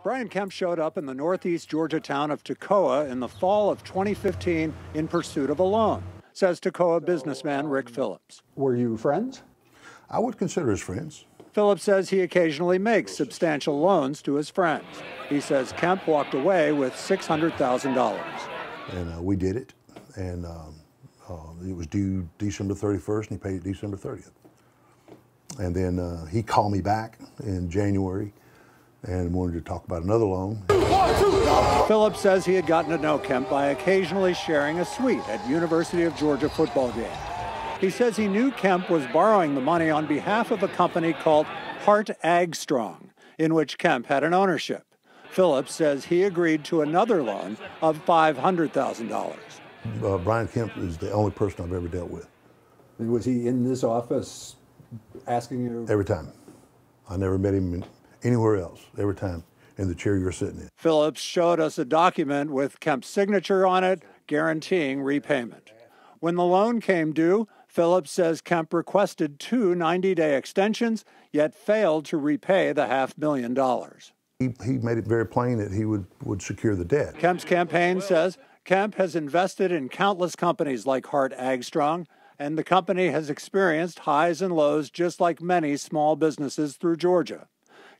Brian Kemp showed up in the northeast Georgia town of Toccoa in the fall of 2015 in pursuit of a loan, says Toccoa businessman Rick Phillips. Were you friends? I would consider us friends. Phillips says he occasionally makes substantial loans to his friends. He says Kemp walked away with $600,000. And we did it, and it was due December 31st, and he paid it December 30th. And then he called me back in January and wanted to talk about another loan. Phillips says he had gotten to know Kemp by occasionally sharing a suite at University of Georgia football games. He says he knew Kemp was borrowing the money on behalf of a company called Hart AgStrong, in which Kemp had an ownership. Phillips says he agreed to another loan of $500,000. Brian Kemp is the only person I've ever dealt with. Was he in this office asking you? Every time. I never met him anywhere else, every time, in the chair you're sitting in. Phillips showed us a document with Kemp's signature on it, guaranteeing repayment. When the loan came due, Phillips says Kemp requested 2 90-day extensions, yet failed to repay the $500,000. He made it very plain that he would secure the debt. Kemp's campaign says Kemp has invested in countless companies like Hart AgStrong, and the company has experienced highs and lows just like many small businesses through Georgia.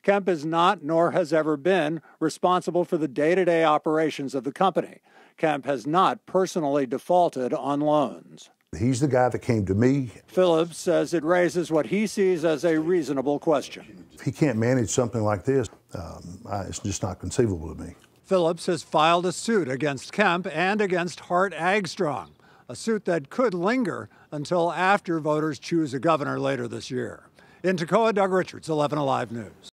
Kemp is not, nor has ever been, responsible for the day-to-day operations of the company. Kemp has not personally defaulted on loans. He's the guy that came to me. Phillips says it raises what he sees as a reasonable question. If he can't manage something like this, it's just not conceivable to me. Phillips has filed a suit against Kemp and against Hart AgStrong, a suit that could linger until after voters choose a governor later this year. In Toccoa, Doug Richards, 11 Alive News.